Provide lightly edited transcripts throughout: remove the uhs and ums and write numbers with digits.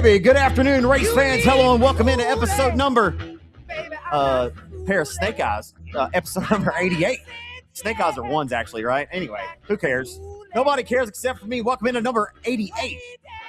baby. Good afternoon, race fans. Hello and welcome into episode number, pair of snake eyes, episode number 88. Snake eyes are ones, actually, right? Anyway, who cares? Nobody cares except for me. Welcome into number 88.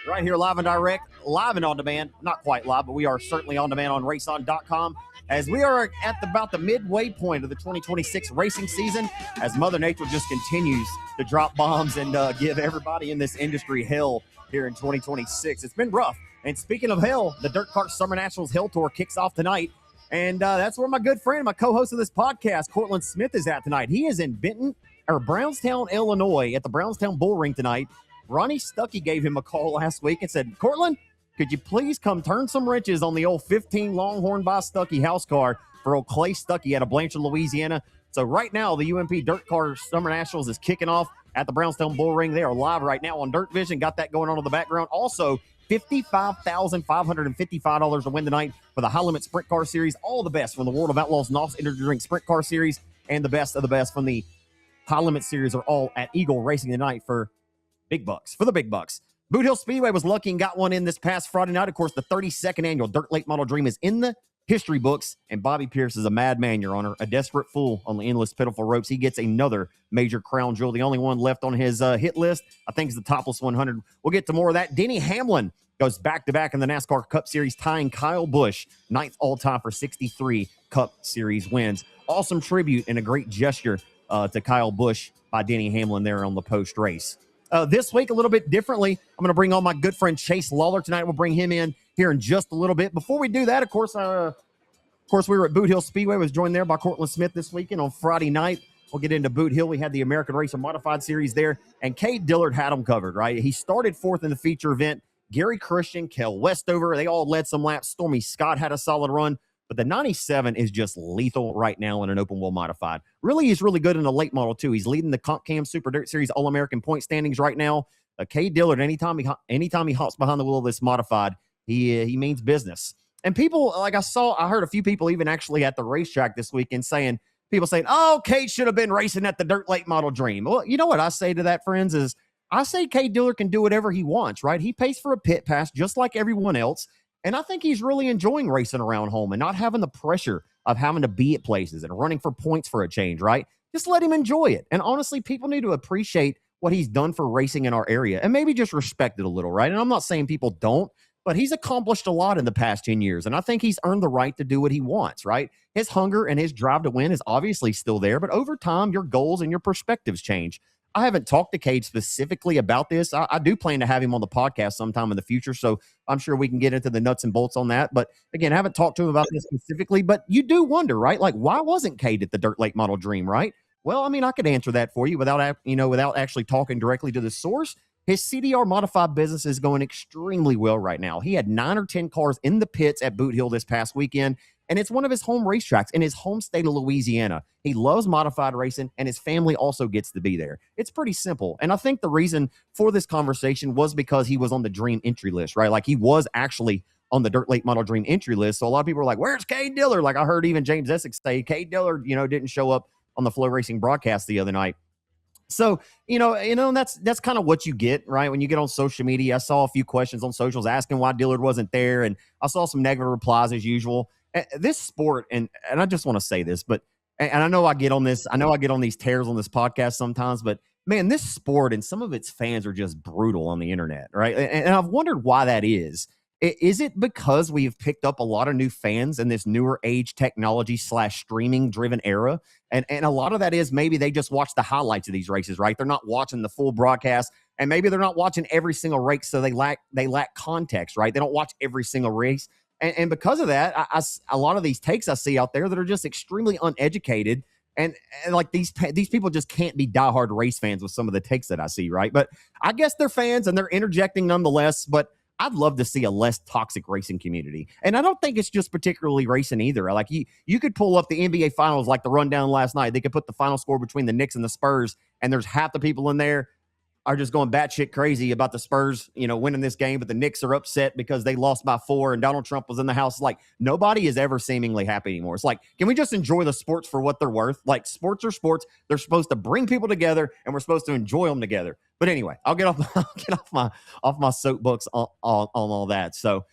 Right here, live and direct, live and on demand. Not quite live, but we are certainly on demand on RaceON.com. As we are at about the midway point of the 2026 racing season, as Mother Nature just continues to drop bombs and give everybody in this industry hell here in 2026. It's been rough. And speaking of hell, the Dirt Kart Summer Nationals Hell Tour kicks off tonight. And that's where my good friend, my co-host of this podcast, Cortland Smith, is at tonight. He is in Brownstown, Illinois, at the Brownstown Bull Ring tonight. Ronnie Stuckey gave him a call last week and said, Cortland, could you please come turn some wrenches on the old 15 Longhorn by Stuckey house car for old Clay Stuckey out of Blanchard, Louisiana? So right now, the UMP Dirt Kart Summer Nationals is kicking off at the Brownstown Bull Ring. They are live right now on Dirt Vision. Got that going on in the background. Also, $55,555 to win tonight for the High Limit Sprint Car Series. All the best from the World of Outlaws NOS Energy Drink Sprint Car Series, and the best of the best from the High Limit Series are all at Eagle Racing tonight for big bucks. For the big bucks. Boot Hill Speedway was lucky and got one in this past Friday night. Of course, the 32nd annual Dirt Late Model Dream is in the history books, and Bobby Pierce is a madman, Your Honor, a desperate fool on the endless pitiful ropes. He gets another major crown jewel. The only one left on his hit list, I think, is the Topless 100. We'll get to more of that. Denny Hamlin goes back-to-back in the NASCAR Cup Series, tying Kyle Busch, 9th all-time for 63 Cup Series wins. Awesome tribute and a great gesture to Kyle Busch by Denny Hamlin there on the post-race. This week, a little bit differently, I'm going to bring on my good friend Chase Lollar tonight. We'll bring him in here in just a little bit. Before we do that, of course, we were at Boot Hill Speedway. Was joined there by Cortland Smith this weekend on Friday night. We'll get into Boot Hill. We had the American Racer Modified Series there, and Cade Dillard had them covered, right? He started fourth in the feature event. Gary Christian, Kel Westover, they all led some laps. Stormy Scott had a solid run. But the 97 is just lethal right now in an open wheel modified. Really, he's really good in the late model, too. He's leading the Comp Cam Super Dirt Series All-American point standings right now. Cade Dillard, anytime he hops behind the wheel of this modified, he means business. And people, like I heard a few people even actually at the racetrack this weekend saying, oh, Cade should have been racing at the Dirt Late Model Dream. Well, you know what I say to that, friends, is I say Cade Dillard can do whatever he wants, right? He pays for a pit pass just like everyone else. And I think he's really enjoying racing around home and not having the pressure of having to be at places and running for points for a change, right? Just let him enjoy it. And honestly, people need to appreciate what he's done for racing in our area and maybe just respect it a little, right? And I'm not saying people don't, but he's accomplished a lot in the past 10 years. And I think he's earned the right to do what he wants, right? His hunger and his drive to win is obviously still there, but over time, your goals and your perspectives change. I haven't talked to Cade specifically about this. I do plan to have him on the podcast sometime in the future, so I'm sure we can get into the nuts and bolts on that. But again, I haven't talked to him about this specifically, but you do wonder, right? Like, why wasn't Cade at the Dirt Late Model Dream, right? Well, I mean, I could answer that for you without actually talking directly to the source. His CDR modified business is going extremely well right now. He had 9 or 10 cars in the pits at Boot Hill this past weekend, and it's one of his home racetracks in his home state of Louisiana. He loves modified racing, and his family also gets to be there. It's pretty simple. And I think the reason for this conversation was because he was on the Dream entry list, right? Like, he was actually on the Dirt Late Model Dream entry list. So a lot of people were like, where's Cade Dillard? Like, I heard even James Essex say Cade Dillard, didn't show up on the Flow Racing broadcast the other night. So, that's kind of what you get, right? When you get on social media. I saw a few questions on socials asking why Dillard wasn't there, and I saw some negative replies as usual. This sport, and I just want to say this, but and I know I get on these tears on this podcast sometimes, but man, this sport and some of its fans are just brutal on the internet, right? And I've wondered why that is. Is it because we've picked up a lot of new fans in this newer age technology / streaming driven era? And a lot of that is maybe they just watch the highlights of these races, right? They're not watching the full broadcast, and maybe they're not watching every single race, so they lack context, right? They don't watch every single race. And because of that, a lot of these takes I see out there that are just extremely uneducated, and like these people just can't be diehard race fans with some of the takes that I see, right? But I guess they're fans and they're interjecting nonetheless. But I'd love to see a less toxic racing community, and I don't think it's just particularly racing either. Like you could pull up the NBA Finals, like the rundown last night. They could put the final score between the Knicks and the Spurs, and there's half the people in there are just going batshit crazy about the Spurs, winning this game, but the Knicks are upset because they lost by 4 and Donald Trump was in the house. Like, nobody is ever seemingly happy anymore. It's like, can we just enjoy the sports for what they're worth? Like, sports are sports. They're supposed to bring people together, and we're supposed to enjoy them together. But anyway, I'll get off I'll get off my soapbox on all that. So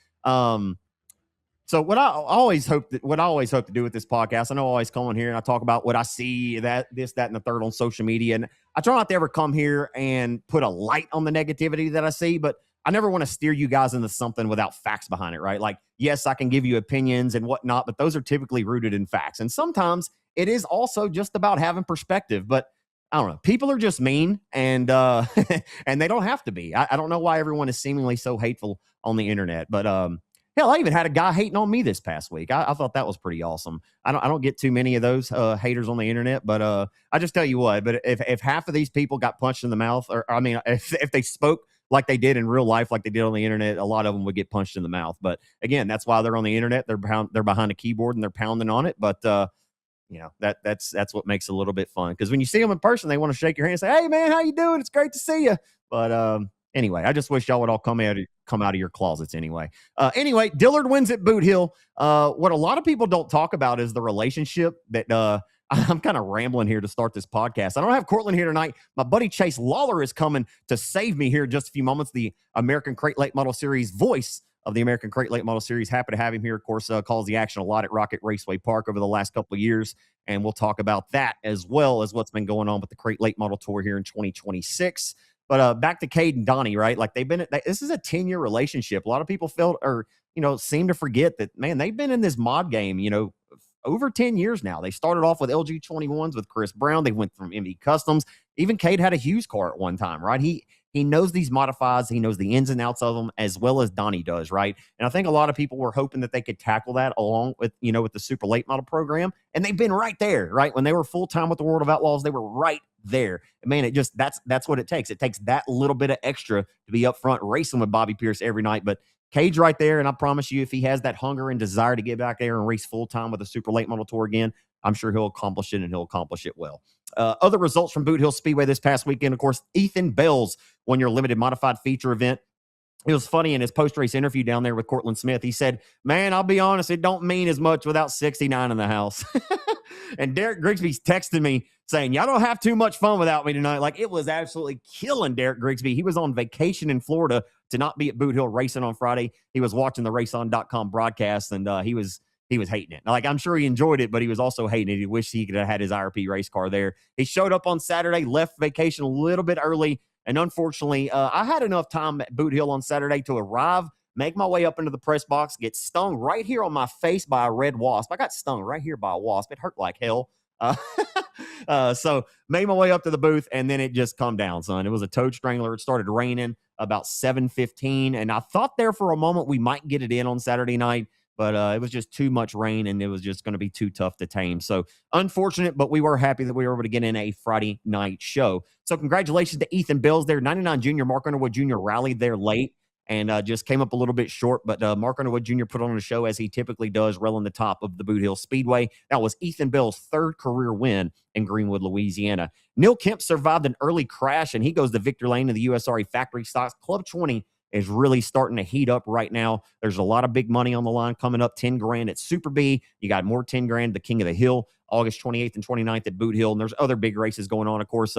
what I always hope to do with this podcast, I know I always come on here and I talk about what I see, that, and the third on social media. And I try not to ever come here and put a light on the negativity that I see, but I never want to steer you guys into something without facts behind it, right? Like, yes, I can give you opinions and whatnot, but those are typically rooted in facts. And sometimes it is also just about having perspective. But I don't know. People are just mean, and and they don't have to be. I don't know why everyone is seemingly so hateful on the internet, but hell, I even had a guy hating on me this past week. I thought that was pretty awesome. I don't get too many of those haters on the internet, but I just tell you what. But if half of these people got punched in the mouth, or I mean, if they spoke like they did in real life, like they did on the internet, a lot of them would get punched in the mouth. But again, that's why they're on the internet. They're behind a keyboard and they're pounding on it. But you know, that's what makes it a little bit fun, because when you see them in person, they want to shake your hand and say, "Hey, man, how you doing? It's great to see you." But anyway, I just wish y'all would all come out of your closets anyway. Anyway, Dillard wins at Boot Hill. What a lot of people don't talk about is the relationship that I'm kind of rambling here to start this podcast. I don't have Cortland here tonight. My buddy Chase Lollar is coming to save me here in just a few moments. The American Crate Late Model Series voice of the American Crate Late Model Series. Happy to have him here. Of course, calls the action a lot at Rocket Raceway Park over the last couple of years. And we'll talk about that as well as what's been going on with the Crate Late Model Tour here in 2026. But back to Cade and Donnie, right? Like this is a 10-year relationship. A lot of people felt, or, seem to forget that, man, they've been in this mod game, over 10 years now. They started off with LG 21s with Chris Brown. They went from MV Customs. Even Cade had a Hughes car at one time, right? He knows these modifieds. He knows the ins and outs of them as well as Donnie does, right? And I think a lot of people were hoping that they could tackle that along with, with the super late model program. And they've been right there, right? When they were full-time with the World of Outlaws, they were right there. And man, that's what it takes. It takes that little bit of extra to be up front racing with Bobby Pierce every night. But Cade's right there, and I promise you, if he has that hunger and desire to get back there and race full-time with the super late model tour again, I'm sure he'll accomplish it, and he'll accomplish it well. Other results from Boot Hill Speedway this past weekend, of course, Ethan Bell's won your limited modified feature event. It was funny in his post-race interview down there with Cortland Smith. He said, "Man, I'll be honest, it don't mean as much without 69 in the house." And Derek Grigsby's texting me saying, "Y'all don't have too much fun without me tonight." Like, it was absolutely killing Derek Grigsby. He was on vacation in Florida to not be at Boot Hill racing on Friday. He was watching the RaceON.com broadcast, and he was hating it. Like, I'm sure he enjoyed it, but he was also hating it. He wished he could have had his IRP race car there. He showed up on Saturday, left vacation a little bit early, and unfortunately, I had enough time at Boot Hill on Saturday to arrive, make my way up into the press box, get stung right here on my face by a red wasp. I got stung right here by a wasp. It hurt like hell. So made my way up to the booth, and then it just calmed down, son. It was a toad strangler. It started raining about 7:15, and I thought there for a moment we might get it in on Saturday night, but it was just too much rain, and it was just going to be too tough to tame. So unfortunate, but we were happy that we were able to get in a Friday night show. So congratulations to Ethan Bells there. 99 Junior, Mark Underwood Jr. rallied there late and just came up a little bit short, but Mark Underwood Jr. put on a show as he typically does, railing the top of the Boot Hill Speedway. That was Ethan Bell's third career win in Greenwood, Louisiana. Neil Kemp survived an early crash, and he goes to victory lane in the USRA factory stocks. Club 20 is really starting to heat up right now. There's a lot of big money on the line coming up. 10 grand at Super B. You got more 10 grand, the King of the Hill, August 28th and 29th at Boot Hill. And there's other big races going on. Of course,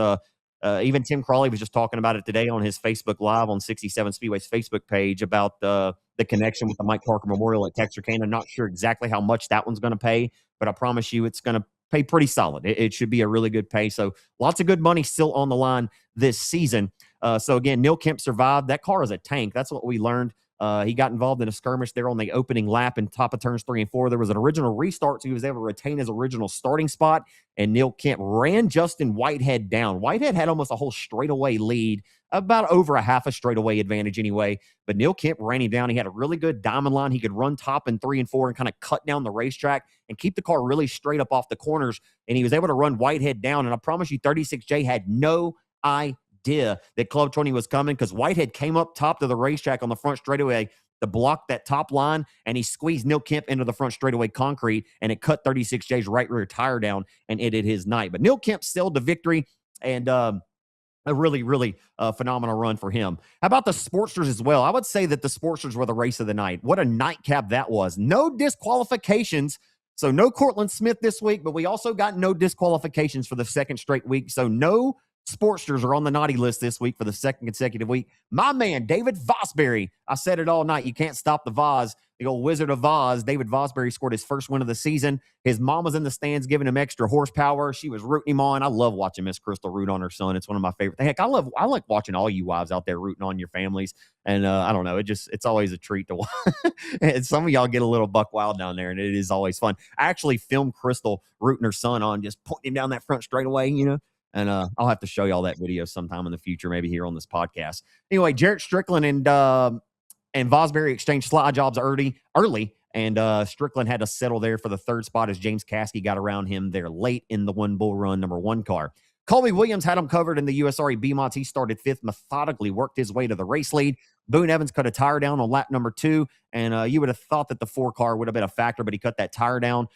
even Tim Crawley was just talking about it today on his Facebook Live on 67 Speedway's Facebook page about the connection with the Mike Parker Memorial at Texarkana. I'm not sure exactly how much that one's going to pay, but I promise you it's going to pay pretty solid. It should be a really good pay. So lots of good money still on the line this season. So again, Neil Kemp survived. That car is a tank. That's what we learned. He got involved in a skirmish there on the opening lap in top of turns 3 and 4. There was an original restart, so he was able to retain his original starting spot, and Neil Kemp ran Justin Whitehead down. Whitehead had almost a whole straightaway lead, about over a half a straightaway advantage anyway, but Neil Kemp ran him down. He had a really good diamond line. He could run top in 3 and 4 and kind of cut down the racetrack and keep the car really straight up off the corners, and he was able to run Whitehead down, and I promise you 36J had no idea that Club 20 was coming, because Whitehead came up top to the racetrack on the front straightaway to block that top line, and he squeezed Neil Kemp into the front straightaway concrete, and it cut 36J's right rear tire down and ended his night. But Neil Kemp sailed to victory, and a really, really phenomenal run for him. How about the Sportsters as well? I would say that the Sportsters were the race of the night. What a nightcap that was. No disqualifications. So no Cortland Smith this week, but we also got no disqualifications for the second straight week. So no Sportsters are on the naughty list this week for the second consecutive week. My man, David Vosbury. I said it all night. You can't stop the Voz. The old Wizard of Oz, David Vosbury, scored his first win of the season. His mom was in the stands giving him extra horsepower. She was rooting him on. I love watching Miss Crystal root on her son. It's one of my favorite. Heck, I like watching all you wives out there rooting on your families. And I don't know, it's always a treat to watch. And some of y'all get a little buck wild down there, and it is always fun. I actually filmed Crystal rooting her son on, just pointing him down that front straightaway, And I'll have to show y'all that video sometime in the future, maybe here on this podcast. Anyway, Jarrett Strickland and Vosbury exchanged slide jobs early, and Strickland had to settle there for the third spot as James Caskey got around him there late in the one bull run number 1 car. Colby Williams had him covered in the USRA B-Mods. He started 5th, methodically worked his way to the race lead. Boone Evans cut a tire down on lap number 2, and you would have thought that the 4 car would have been a factor, but he cut that tire down.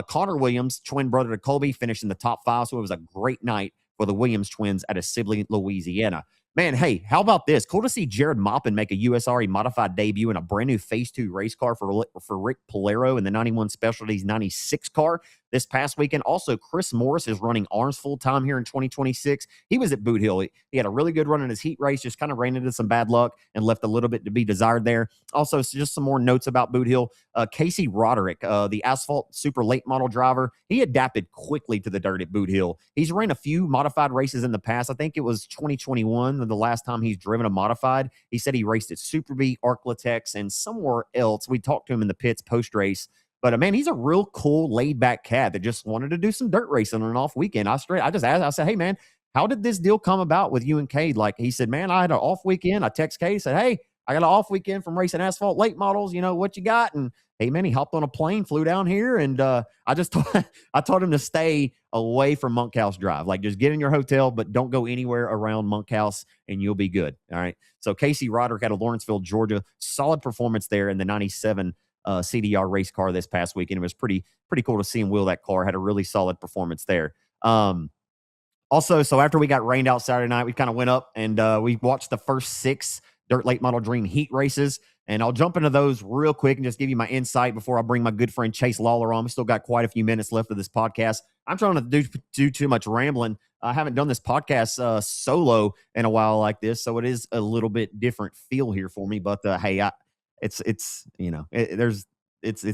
Connor Williams, twin brother to Colby, finished in the top 5, so it was a great night for the Williams twins out of Sibley, Louisiana. Man, hey, how about this? Cool to see Jared Maupin make a USRA modified debut in a brand new Phase 2 race car for Rick Polero in the 91 Specialties 96 car this past weekend. Also, Chris Morris is running ARMS full-time here in 2026. He was at Boot Hill. He had a really good run in his heat race, just kind of ran into some bad luck and left a little bit to be desired there. Also, just some more notes about Boot Hill. Casey Roderick, the asphalt super late model driver, he adapted quickly to the dirt at Boot Hill. He's ran a few modified races in the past. I think it was 2021, the last time he's driven a modified. He said he raced at Superbee, Arklatex, and somewhere else. We talked to him in the pits post-race. But, man, he's a real cool, laid-back cat that just wanted to do some dirt racing on an off weekend. I just asked, I said, hey, man, how did this deal come about with you and Cade? Like, he said, man, I had an off weekend. I text Cade, said, hey, I got an off weekend from racing asphalt late models. What you got? And, hey, man, he hopped on a plane, flew down here, and I told him to stay away from Monkhouse Drive. Like, just get in your hotel, but don't go anywhere around Monkhouse, and you'll be good. All right? So, Casey Roderick out of Lawrenceville, Georgia, solid performance there in the 97 CDR race car this past weekend. It was pretty cool to see him wheel that car. Had a really solid performance there. Also, so after we got rained out Saturday night, we kind of went up and we watched the first 6 Dirt Late Model Dream heat races. And I'll jump into those real quick and just give you my insight before I bring my good friend Chase Lollar on. We still got quite a few minutes left of this podcast. I'm trying to do too much rambling. I haven't done this podcast solo in a while like this, so it is a little bit different feel here for me. But hey, it's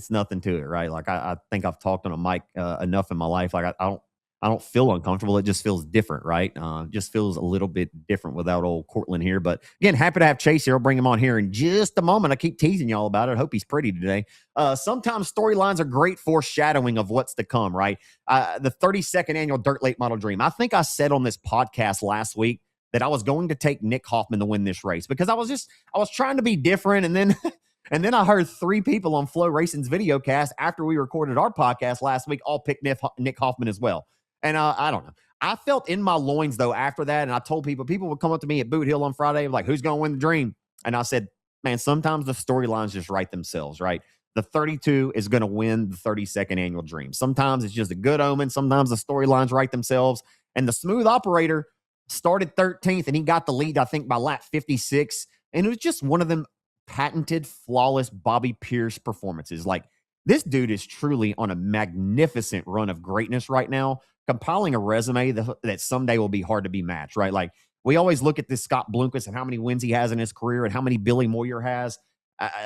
nothing to it, right? Like I think I've talked on a mic enough in my life. Like I don't feel uncomfortable. It just feels different, right? Just feels a little bit different without old Cortland here. But again, happy to have Chase here. I'll bring him on here in just a moment. I keep teasing y'all about it. I hope he's pretty today. Sometimes storylines are great foreshadowing of what's to come, right? The 32nd annual Dirt Late Model Dream. I think I said on this podcast last week that I was going to take Nick Hoffman to win this race because I was trying to be different. And then and then I heard 3 people on Flow Racing's video cast after we recorded our podcast last week all pick Nick Hoffman as well. And I don't know. I felt in my loins, though, after that. And I told people would come up to me at Boot Hill on Friday, like, who's going to win the dream? And I said, man, sometimes the storylines just write themselves, right? The 32 is going to win the 32nd annual dream. Sometimes it's just a good omen. Sometimes the storylines write themselves. And the smooth operator started 13th, and he got the lead, I think, by lap 56. And it was just one of them patented, flawless Bobby Pierce performances. Like, this dude is truly on a magnificent run of greatness right now, compiling a resume that someday will be hard to be matched, right? Like, we always look at this Scott Bloomquist and how many wins he has in his career and how many Billy Moyer has.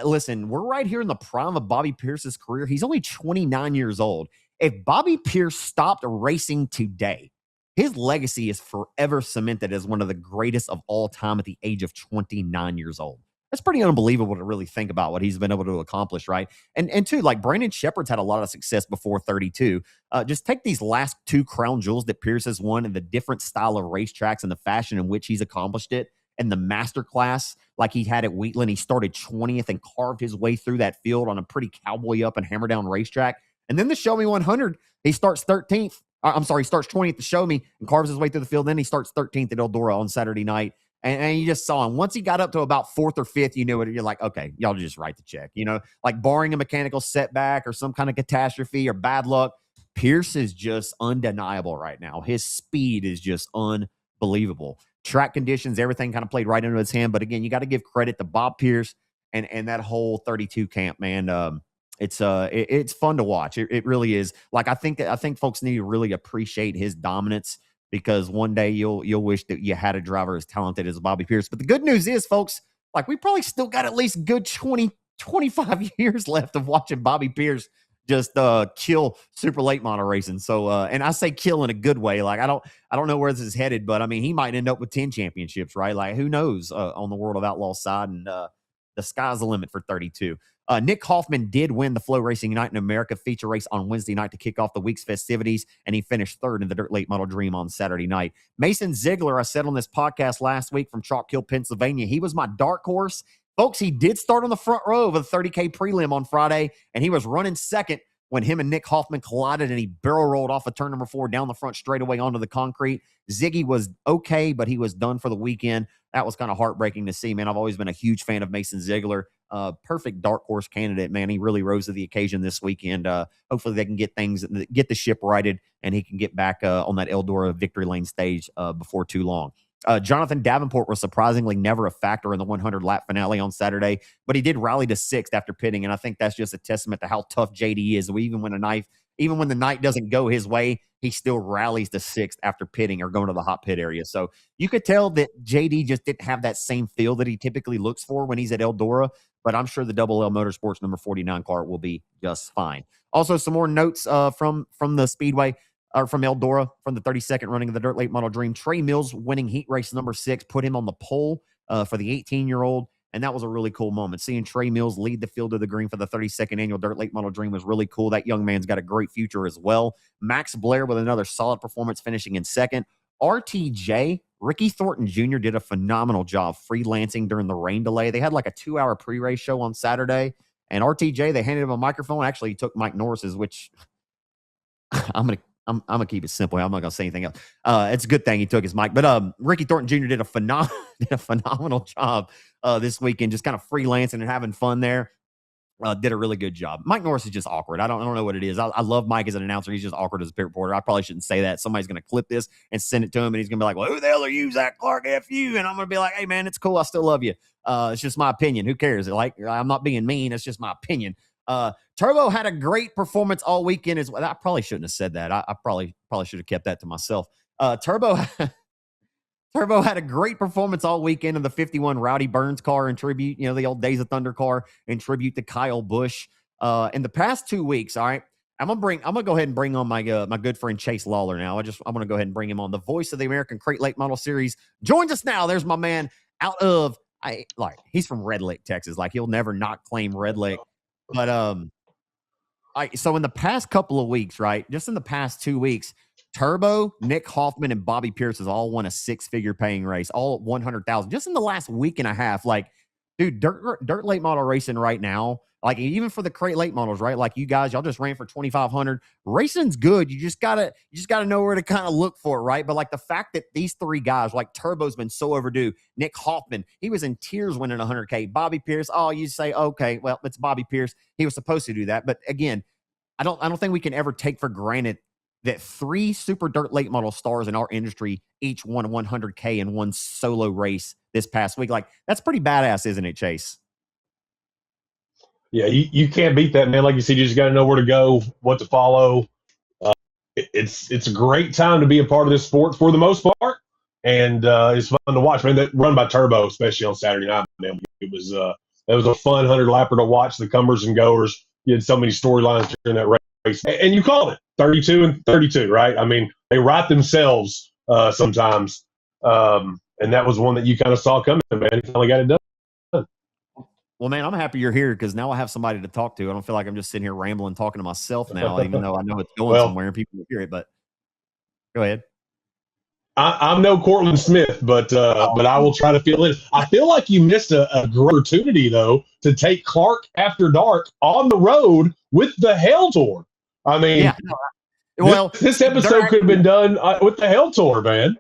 Listen, we're right here in the prime of Bobby Pierce's career. He's only 29 years old. If Bobby Pierce stopped racing today, his legacy is forever cemented as one of the greatest of all time at the age of 29 years old. That's pretty unbelievable to really think about what he's been able to accomplish, right? And two, like Brandon Shepard's had a lot of success before 32. Just take these last 2 crown jewels that Pierce has won and the different style of racetracks and the fashion in which he's accomplished it. And the master class, like he had at Wheatland, he started 20th and carved his way through that field on a pretty cowboy up and hammer down racetrack. And then the Show Me 100, he starts 13th. He starts 20th to Show Me and carves his way through the field. Then he starts 13th at Eldora on Saturday night. And you just saw him. Once he got up to about 4th or 5th, you knew it. You're like, okay, y'all just write the check. Like barring a mechanical setback or some kind of catastrophe or bad luck, Pierce is just undeniable right now. His speed is just unbelievable. Track conditions, everything kind of played right into his hand. But again, you got to give credit to Bob Pierce and that whole 32 camp, man. It's fun to watch. It really is. Like I think folks need to really appreciate his dominance because one day you'll wish that you had a driver as talented as Bobby Pierce. But the good news is, folks, like we probably still got at least good 20, 25 years left of watching Bobby Pierce just kill super late model racing. So and I say kill in a good way. Like I don't know where this is headed, but I mean he might end up with 10 championships, right? Like who knows on the World of Outlaws side, and the sky's the limit for 32. Nick Hoffman did win the Flow Racing Night in America feature race on Wednesday night to kick off the week's festivities, and he finished third in the Dirt Late Model Dream on Saturday night. Mason Ziegler, I said on this podcast last week from Chalk Hill, Pennsylvania, he was my dark horse. Folks, he did start on the front row of a 30K prelim on Friday, and he was running second when him and Nick Hoffman collided, and he barrel rolled off of turn number 4 down the front straightaway onto the concrete. Ziggy was okay, but he was done for the weekend. That was kind of heartbreaking to see, man. I've always been a huge fan of Mason Ziegler. Perfect dark horse candidate, man. He really rose to the occasion this weekend. Hopefully they can get the ship righted, and he can get back on that Eldora victory lane stage before too long. Jonathan Davenport was surprisingly never a factor in the 100-lap finale on Saturday, but he did rally to 6th after pitting, and I think that's just a testament to how tough JD is. Even when the night doesn't go his way, he still rallies to 6th after pitting or going to the hot pit area. So you could tell that JD just didn't have that same feel that he typically looks for when he's at Eldora, but I'm sure the Double L Motorsports number 49 car will be just fine. Also, some more notes from the Speedway. Or from Eldora, from the 32nd running of the Dirt Late Model Dream. Trey Mills winning heat race number 6, put him on the pole for the 18-year-old, and that was a really cool moment. Seeing Trey Mills lead the field of the green for the 32nd annual Dirt Late Model Dream was really cool. That young man's got a great future as well. Max Blair with another solid performance, finishing in 2nd. RTJ, Ricky Thornton Jr. did a phenomenal job freelancing during the rain delay. They had like a 2-hour pre-race show on Saturday, and RTJ, they handed him a microphone. Actually, he took Mike Norris's, which I'm gonna keep it simple. I'm not gonna say anything else. It's a good thing he took his mic. But Ricky Thornton Jr. did a phenomenal job this weekend, just kind of freelancing and having fun there. Did a really good job. Mike Norris is just awkward. I don't know what it is. I love Mike as an announcer. He's just awkward as a pit reporter. I probably shouldn't say that. Somebody's gonna clip this and send it to him, and he's gonna be like, "Well, who the hell are you, Zach Clark? F you." And I'm gonna be like, "Hey, man, it's cool. I still love you. It's just my opinion. Who cares? Like, I'm not being mean. It's just my opinion." Turbo had a great performance all weekend as well. I probably shouldn't have said that. I probably should have kept that to myself. Turbo had a great performance all weekend in the 51 Rowdy Burns car in tribute, the old Days of Thunder car in tribute to Kyle Busch. In the past 2 weeks, all right, I'm gonna go ahead and bring on my good friend Chase Lawler now. I'm gonna go ahead and bring him on. The voice of the American Crate Late Model Series joins us now. There's my man out of he's from Red Lake, Texas. Like he'll never not claim Red Lake. But so in the past couple of weeks, right, just in the past 2 weeks, Turbo, Nick Hoffman, and Bobby Pierce has all won a 6-figure paying race, all 100,000 just in the last week and a half. Like, dude, dirt late model racing right now, like even for the crate late models, right? Like you guys, y'all just ran for 2,500. Racing's good. You just gotta know where to kind of look for it, right? But like the fact that these 3 guys, like Turbo's been so overdue. Nick Hoffman, he was in tears winning 100K. Bobby Pierce, you say, okay, well, it's Bobby Pierce. He was supposed to do that, but again, I don't think we can ever take for granted that 3 super dirt late model stars in our industry each won 100K in one solo race this past week. Like that's pretty badass, isn't it, Chase? Yeah, you can't beat that, man. Like you said, you just got to know where to go, what to follow. It's a great time to be a part of this sport for the most part, and it's fun to watch. Man, that run by Turbo, especially on Saturday night, man, it was a fun 100-lapper to watch. The comers and goers, you had so many storylines during that race, and you called it 32 and 32, right? I mean, they write themselves sometimes, and that was one that you kind of saw coming, man. You finally got it done. Well, man, I'm happy you're here because now I have somebody to talk to. I don't feel like I'm just sitting here rambling, talking to myself now, even though I know it's going somewhere and people will hear it. But go ahead. I'm no Cortland Smith, but I will try to fill in. I feel like you missed a great opportunity, though, to take Clark After Dark on the road with the Hell Tour. I mean, yeah, well, this episode could have been done with the Hell Tour, man.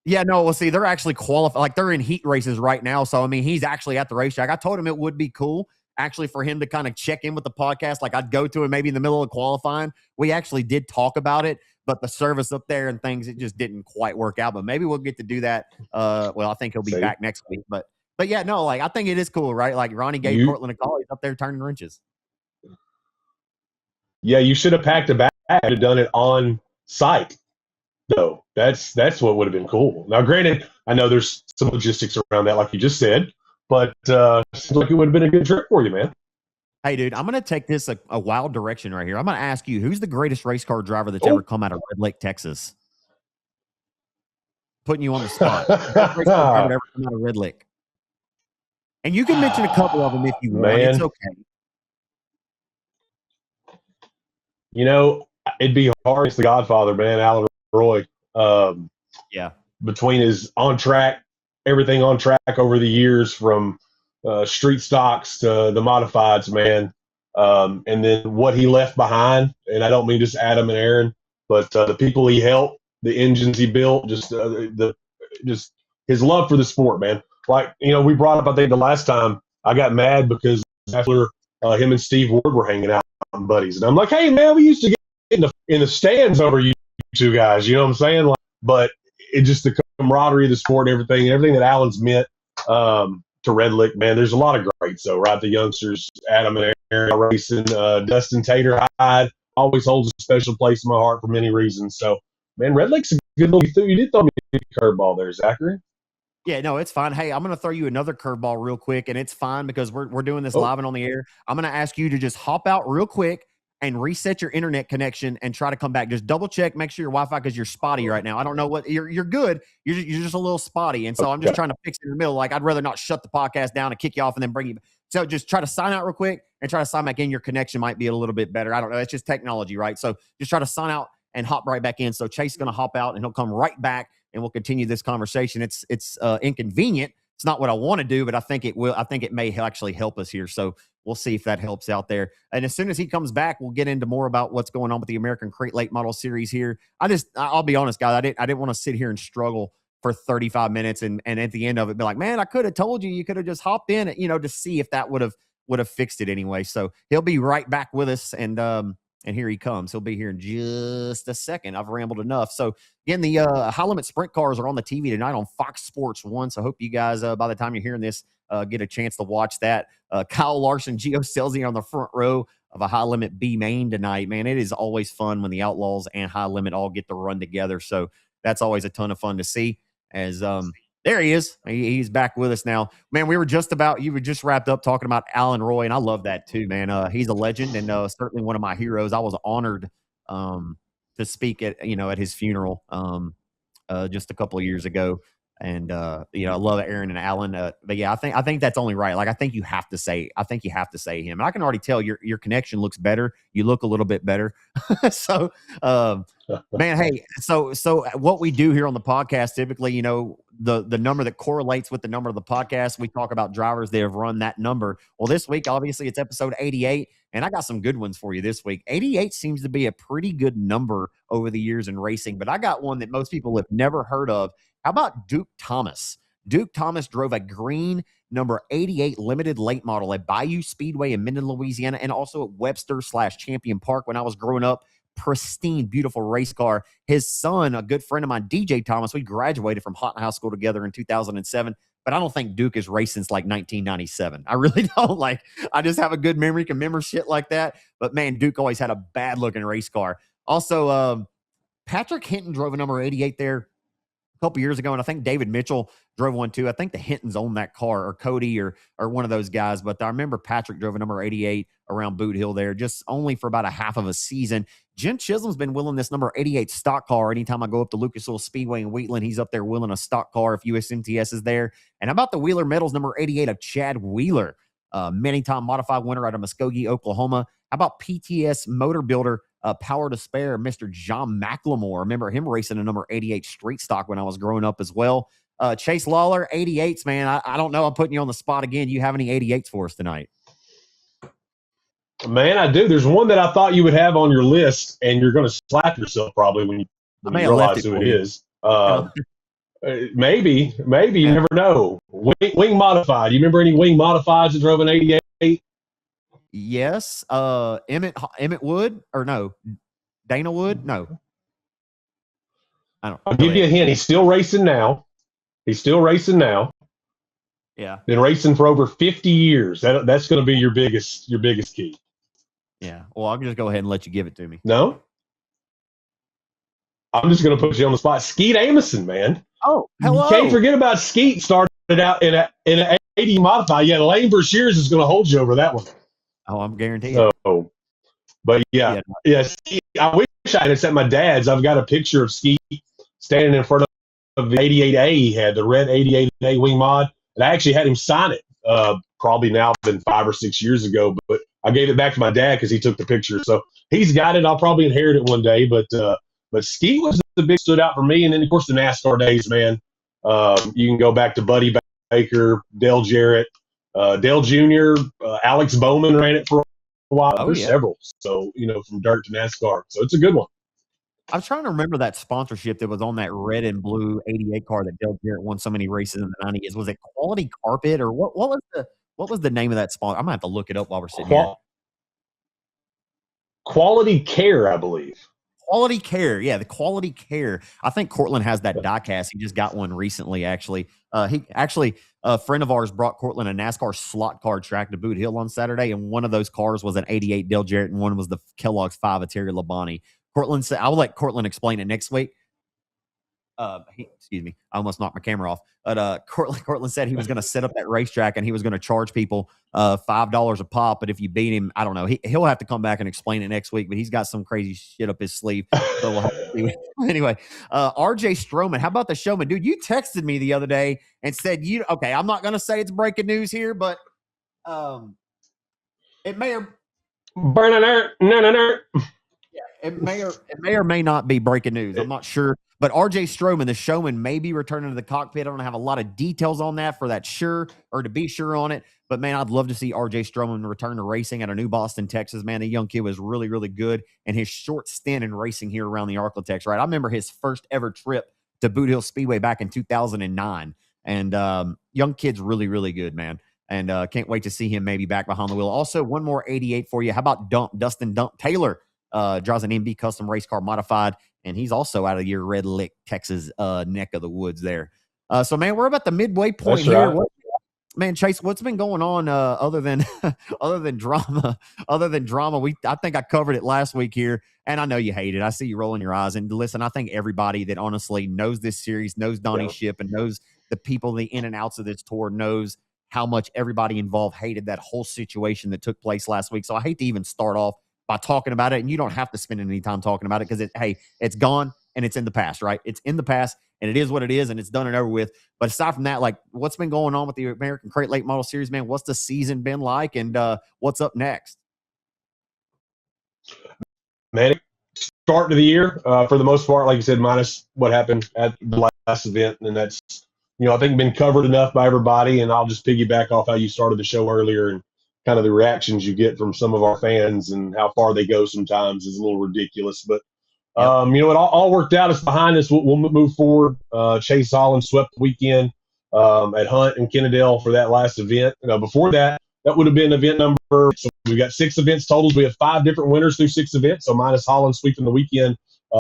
Yeah, no, well, see, they're actually qualified. Like, they're in heat races right now. So, I mean, he's actually at the racetrack. I told him it would be cool, actually, for him to kind of check in with the podcast. Like, I'd go to him maybe in the middle of qualifying. We actually did talk about it, but the service up there and things, it just didn't quite work out. But maybe we'll get to do that. Well, I think he'll be back next week. But yeah, no, like, I think it is cool, right? Like, Ronnie gave Cortland a call. He's up there turning wrenches. Yeah, you should have packed a bag and done it on site. No, That's what would have been cool. Now, granted, I know there's some logistics around that, like you just said, but seems like it would have been a good trip for you, man. Hey, dude, I'm going to take this a wild direction right here. I'm going to ask you, who's the greatest race car driver that's ever come out of Red Lake, Texas? Putting you on the spot. Best race car driver to ever come out of Red Lake. And you can mention a couple of them if you want. Man. It's okay. You know, it'd be hard. It's the Godfather, man, Alan Roy. Yeah. Between his everything on track over the years, from street stocks to the modifieds, man. And then what he left behind, and I don't mean just Adam and Aaron, but the people he helped, the engines he built, just his love for the sport, man. Like, you know, we brought up, I think the last time I got mad because after him and Steve Ward were hanging out and buddies, and I'm like, hey man, we used to get in the stands over you two guys, you know what I'm saying? Like, but it just the camaraderie of the sport, everything that Alan's meant to Red Lick, man. There's a lot of greats, though, right? The youngsters, Adam and Aaron racing, Dustin Tater Hyde always holds a special place in my heart for many reasons. So, man, Red Lick's a good little. You did throw me a curveball there, Zachary. Yeah, no, it's fine. Hey, I'm going to throw you another curveball real quick, and it's fine because we're doing this live and on the air. I'm going to ask you to just hop out real quick and reset your internet connection and try to come back. Just double check, make sure your Wi-Fi, because you're spotty right now. I don't know what you're good. You're just a little spotty, and so I'm just trying to fix it in the middle. Like, I'd rather not shut the podcast down and kick you off and then bring you. So just try to sign out real quick and try to sign back in. Your connection might be a little bit better. I don't know. It's just technology, right? So just try to sign out and hop right back in. So Chase is going to hop out and he'll come right back and we'll continue this conversation. It's inconvenient. It's not what I want to do, but I think it will. I think it may actually help us here. So we'll see if that helps out there. And as soon as he comes back, we'll get into more about what's going on with the American Crate Late Model Series here. I'll be honest, guys. I didn't want to sit here and struggle for 35 minutes and at the end of it be like, man, I could have told you could have just hopped in, to see if that would have fixed it anyway. So he'll be right back with us, and here he comes. He'll be here in just a second. I've rambled enough. So, again, the high limit sprint cars are on the TV tonight on Fox Sports 1. So, I hope you guys, by the time you're hearing this, get a chance to watch that. Kyle Larson, Gio Scelzi on the front row of a high limit B main tonight. Man, it is always fun when the Outlaws and high limit all get to run together. So, that's always a ton of fun to see. As there he is. He's back with us now. Man, you were just wrapped up talking about Alan Roy, and I love that too, man. He's a legend and certainly one of my heroes. I was honored to speak at his funeral just a couple of years ago. And I love Aaron and Alan. But yeah, I think that's only right. Like, I think you have to say him. And I can already tell your connection looks better. You look a little bit better. So man, hey, so what we do here on the podcast, typically, the number that correlates with the number of the podcast, we talk about drivers that have run that number. Well, this week, obviously, it's episode 88, and I got some good ones for you this week. 88 seems to be a pretty good number over the years in racing, but I got one that most people have never heard of. How about Duke Thomas? Duke Thomas drove a green number 88 limited late model at Bayou Speedway in Minden, Louisiana, and also at Webster/Champion Park when I was growing up. Pristine, beautiful race car. His son, a good friend of mine, DJ Thomas, we graduated from Houghton High School together in 2007, but I don't think Duke has raced since like 1997. I really don't. Like, I just have a good memory, can remember shit like that. But man, Duke always had a bad looking race car. Also, Patrick Hinton drove a number 88 there a couple years ago, and I think David Mitchell drove one too. I think the Hintons owned that car, or Cody, or one of those guys. But I remember Patrick drove a number 88 around Boot Hill there, just only for about a half of a season. Jen Chisholm's been willing this number 88 stock car. Anytime I go up to Lucas Oil Speedway in Wheatland, he's up there willing a stock car if USMTS is there. And how about the Wheeler Metals number 88 of Chad Wheeler, many-time modified winner out of Muskogee, Oklahoma. How about PTS Motor Builder, Power to Spare, Mr. John McLemore? Remember him racing a number 88 street stock when I was growing up as well. Chase Lollar, 88s, man. I don't know. I'm putting you on the spot again. You have any 88s for us tonight? Man, I do. There's one that I thought you would have on your list, and you're going to slap yourself probably when you realize who it is. Maybe. You never know. Wing Modified. You remember any Wing Modifieds that drove an 88? Yes. Emmett Wood, or no? Dana Wood? No. I'll give you a hint. He's still racing now. Yeah. Been racing for over 50 years. That's going to be your biggest key. Yeah. Well, I'll just go ahead and let you give it to me. No? I'm just going to put you on the spot. Skeet Amison, man. Oh, You can't forget about Skeet. Started out in an 80 modified. Yeah, Lane Brashears is going to hold you over that one. Oh, I'm guaranteed. So, but yeah. Skeet, I wish I had sent my dad's. I've got a picture of Skeet standing in front of the 88A he had, the red 88A wing mod. And I actually had him sign it. Probably now been 5 or 6 years ago, but I gave it back to my dad because he took the picture. So he's got it. I'll probably inherit it one day. But Ski was the big stood out for me. And then, of course, the NASCAR days, man. You can go back to Buddy Baker, Dale Jarrett, Dale Jr., Alex Bowman ran it for a while. There's several. So, from dirt to NASCAR. So it's a good one. I was trying to remember that sponsorship that was on that red and blue 88 car that Dale Jarrett won so many races in the 90s. Was it Quality Carpet or what was the name of that sponsor? I'm gonna have to look it up while we're sitting here. Quality Care, I believe. Quality Care, yeah, the Quality Care. I think Cortland has that diecast. He just got one recently, actually. A friend of ours brought Cortland a NASCAR slot car track to Boot Hill on Saturday, and one of those cars was an 88 Dale Jarrett, and one was the Kellogg's 5 of Terry Labonte. Cortland said, I'll let Cortland explain it next week. Excuse me, I almost knocked my camera off. But Cortland said he was going to set up that racetrack and he was going to charge people $5 a pop. But if you beat him, I don't know. He'll have to come back and explain it next week. But he's got some crazy shit up his sleeve. So we'll have to see. Anyway, RJ Stroman, how about the showman, dude? You texted me the other day and said okay. I'm not going to say it's breaking news here, but it may or it may or may not be breaking news. I'm not sure. But RJ Stroman, the showman, may be returning to the cockpit. I don't have a lot of details on that to be sure on it. But, man, I'd love to see RJ Stroman return to racing at a New Boston, Texas. Man, the young kid was really, really good. And his short stint in racing here around the Arklatex, right? I remember his first ever trip to Boot Hill Speedway back in 2009. And young kid's really, really good, man. And can't wait to see him maybe back behind the wheel. Also, one more 88 for you. How about Dustin Dump Taylor? Drives an MB custom race car modified, and he's also out of your Red Lick, Texas neck of the woods there. So, man, we're about the midway point here. Right. Man, Chase, what's been going on other than drama? I think I covered it last week here, and I know you hate it. I see you rolling your eyes. And listen, I think everybody that honestly knows this series, knows Donnie Ship, and knows the people, the in and outs of this tour, knows how much everybody involved hated that whole situation that took place last week. So I hate to even start off by talking about it, and you don't have to spend any time talking about it because it's gone and it's in the past, right? It's in the past and it is what it is and it's done and over with. But aside from that, like what's been going on with the American Crate Late Model Series, man? What's the season been like and what's up next? Man, start of the year for the most part, like you said, minus what happened at the last event, and that's I think been covered enough by everybody. And I'll just piggyback off how you started the show earlier and kind of the reactions you get from some of our fans and how far they go sometimes is a little ridiculous. But, it all worked out. It's behind us. We'll move forward. Chase Holland swept the weekend at Hunt and Kennedale for that last event. Before that would have been event number. So we got 6 events total. We have 5 different winners through 6 events. So minus Holland sweeping the weekend.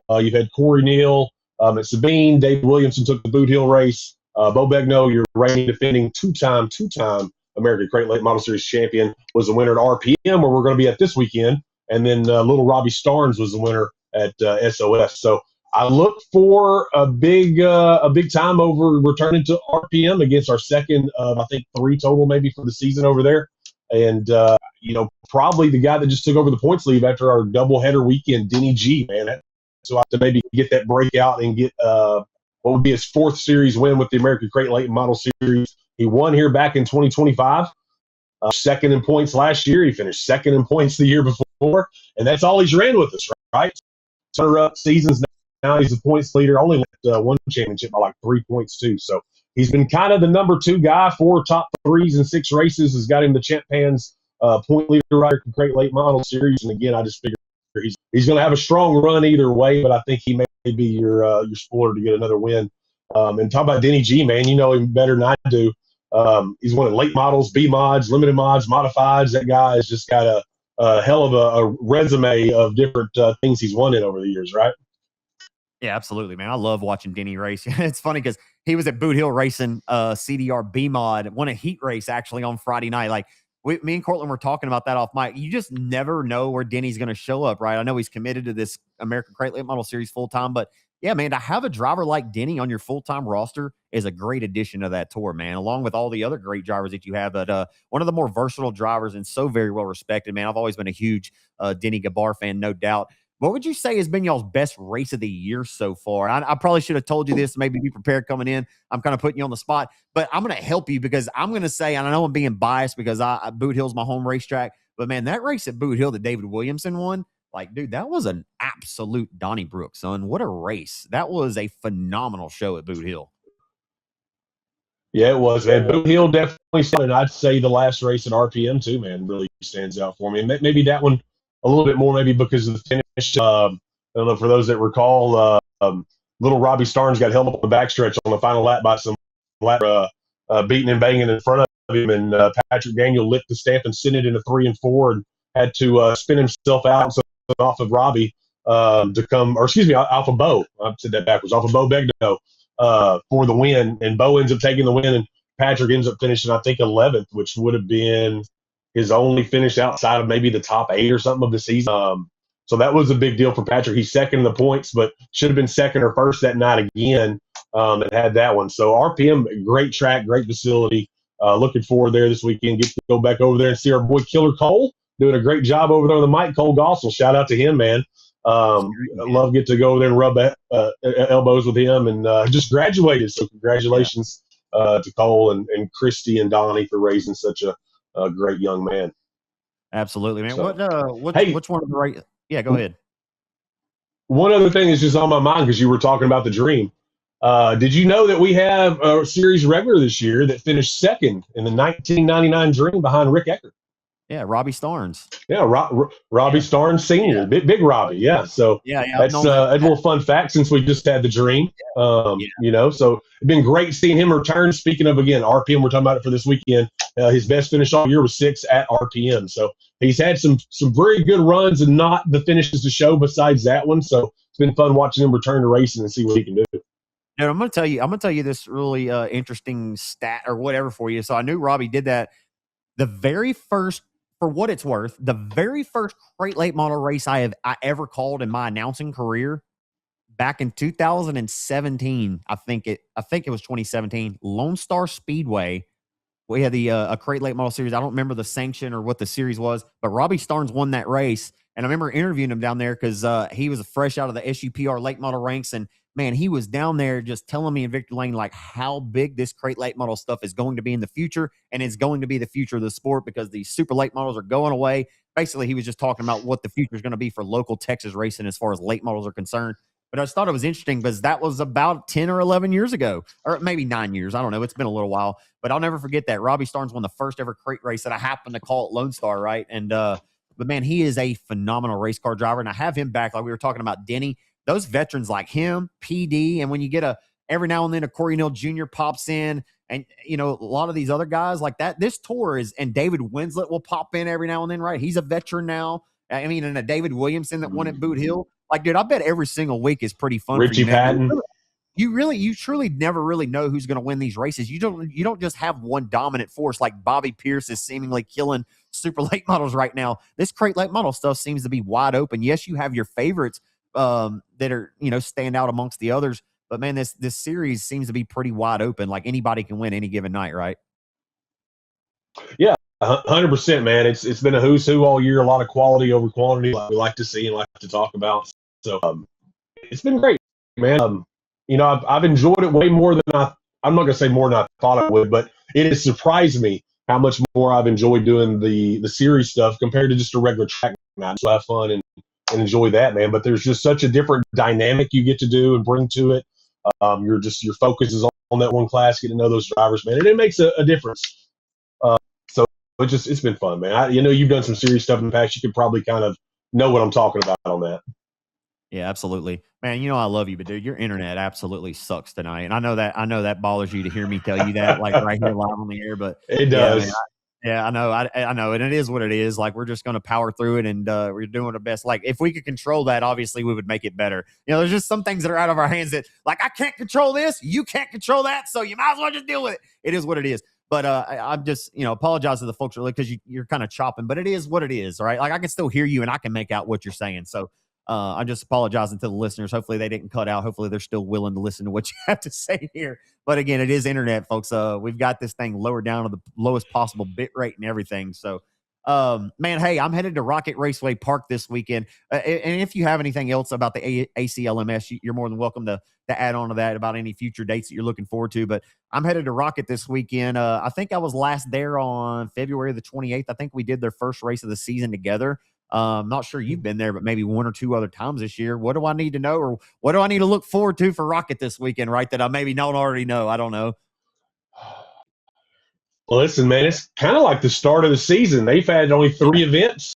You've had Corey Neal at Sabine. David Williamson took the Boot Hill race. Bo Begno, your reigning defending two-time American Crate Late Model Series champion, was the winner at RPM, where we're going to be at this weekend. And then little Robbie Starnes was the winner at SOS. So I look for a big time over returning to RPM against our second of, I think, 3 total maybe for the season over there. And, probably the guy that just took over the points lead after our doubleheader weekend, Denny G, man. So I have to maybe get that breakout and get what would be his 4th series win with the American Crate Late Model Series. He won here back in 2025, second in points last year. He finished second in points the year before, and that's all he's ran with us, right? So seasons now, he's the points leader, only with 1 championship by like 3 points too. So he's been kind of the number 2 guy, 4 top 3s in 6 races, has got him the Champ Pans point leader rider in Crate Late Model Series. And again, I just figure he's going to have a strong run either way, but I think he may be your spoiler to get another win. And talk about Denny G, man, you know him better than I do. He's won late models, B mods, limited mods, modifieds. That guy has just got a hell of a resume of different things he's won in over the years, right? Yeah, absolutely, man. I love watching Denny race. It's funny because he was at Boot Hill racing CDR B mod, won a heat race actually on Friday night. Like me and Cortland were talking about that off mic. You just never know where Denny's going to show up, right? I know he's committed to this American Crate Late Model Series full time, but yeah, man, to have a driver like Denny on your full time roster is a great addition to that tour, man. Along with all the other great drivers that you have, but one of the more versatile drivers and so very well respected, man. I've always been a huge Denny Gabar fan, no doubt. What would you say has been y'all's best race of the year so far? I probably should have told you this. Maybe be prepared coming in. I'm kind of putting you on the spot, but I'm going to help you because I'm going to say, and I know I'm being biased because Boot Hill's my home racetrack, but man, that race at Boot Hill that David Williamson won, like, dude, that was an absolute Donnybrook, son. What a race. That was a phenomenal show at Boot Hill. Yeah, it was, man. Boot Hill definitely started. I'd say the last race at RPM, too, man, really stands out for me. And maybe that one a little bit more, maybe because of the finish. I don't know, for those that recall, little Robbie Starnes got held up on the backstretch on the final lap by some beating and banging in front of him. And Patrick Daniel licked the stamp and sent it into 3 and 4 and had to spin himself out off of Robbie to come, or excuse me, off of Bo. I said that backwards, off of Bo Begno for the win. And Bo ends up taking the win, and Patrick ends up finishing, I think, 11th, which would have been his only finish outside of maybe the top 8 or something of the season. So that was a big deal for Patrick. He's second in the points, but should have been second or first that night again and had that one. So RPM, great track, great facility. Looking forward there this weekend. Get to go back over there and see our boy Killer Cole doing a great job over there on the mic. Cole Gossel, shout out to him, man. I love get to go over there and rub elbows with him, and just graduated. So congratulations to Cole and Christy and Donnie for raising such a great young man. Absolutely, man. So, Which one of the right? Yeah, go ahead. One other thing is just on my mind because you were talking about the Dream. Did you know that we have a series regular this year that finished second in the 1999 Dream behind Rick Eckert? Yeah, Robbie Starnes. Yeah, Robbie Starnes Sr., big Robbie. Yeah, so that's a little fun fact since we just had the Dream. You know, so it's been great seeing him return. Speaking of, again, RPM, we're talking about it for this weekend. His best finish all year was 6th at RPM. So he's had some very good runs and not the finishes to show besides that one. So it's been fun watching him return to racing and see what he can do. Dude, I'm gonna tell you this really interesting stat or whatever for you. So I knew Robbie did that. The very first, for what it's worth, the very first crate late model race I ever called in my announcing career, back in 2017, I think it was 2017, Lone Star Speedway. We had the a crate late model series. I don't remember the sanction or what the series was, but Robbie Starnes won that race. And I remember interviewing him down there because he was fresh out of the SUPR late model ranks. And man, he was down there just telling me in Victor Lane, like, how big this crate late model stuff is going to be in the future. And it's going to be the future of the sport because these super late models are going away. Basically, he was just talking about what the future is going to be for local Texas racing as far as late models are concerned. But I just thought it was interesting because that was about 10 or 11 years ago, or maybe 9 years. I don't know. It's been a little while, but I'll never forget that. Robbie Starnes won the first ever crate race that I happened to call it Lone Star, right? And, but man, he is a phenomenal race car driver. And I have him back, like we were talking about Denny. Those veterans like him, PD, and when you get every now and then a Corey Neal Jr. pops in, and, you know, a lot of these other guys like that, this tour is, and David Winslet will pop in every now and then, right? He's a veteran now. I mean, and a David Williamson that won at Boot Hill. Like, dude, I bet every single week is pretty fun. Richie for you, Patton. You truly never really know who's going to win these races. You don't just have one dominant force like Bobby Pierce is seemingly killing super late models right now. This crate late model stuff seems to be wide open. Yes, you have your favorites that are, you know, stand out amongst the others, but man, this series seems to be pretty wide open. Like anybody can win any given night, right? Yeah. 100%, man. It's been a who's who all year. A lot of quality over quantity, like we like to see and like to talk about. So it's been great, man. You know, I've enjoyed it way more than I'm not gonna say more than I thought I would, but it has surprised me how much more I've enjoyed doing the series stuff compared to just a regular track match. So have fun and enjoy that, man. But there's just such a different dynamic you get to do and bring to it. Your focus is on that one class, getting to know those drivers, man, and it makes a difference. It's been fun, man. You know, you've done some serious stuff in the past. You could probably kind of know what I'm talking about on that. Yeah, absolutely, man. You know I love you, but dude, your internet absolutely sucks tonight, and I know that bothers you to hear me tell you that, like right here live on the air. But it does. Yeah, I know, I know, and it is what it is. Like we're just going to power through it, and we're doing our best. Like if we could control that, obviously we would make it better. You know, there's just some things that are out of our hands that, like, I can't control this, you can't control that, so you might as well just deal with it. It is what it is. But I'm just, apologize to the folks because you're kind of chopping, but it is what it is, right? Like I can still hear you and I can make out what you're saying. So I'm just apologizing to the listeners. Hopefully they didn't cut out. Hopefully they're still willing to listen to what you have to say here. But again, it is internet, folks. We've got this thing lowered down to the lowest possible bit rate and everything. So, man, hey, I'm headed to Rocket Raceway Park this weekend. And if you have anything else about the ACLMS, you're more than welcome to add on to that about any future dates that you're looking forward to. But I'm headed to Rocket this weekend. I think I was last there on February the 28th. I think we did their first race of the season together. Not sure you've been there, but maybe one or two other times this year. What do I need to know, or what do I need to look forward to for Rocket this weekend, right? That I maybe don't already know. I don't know. Well, listen, man, it's kind of like the start of the season. They've had only 3 events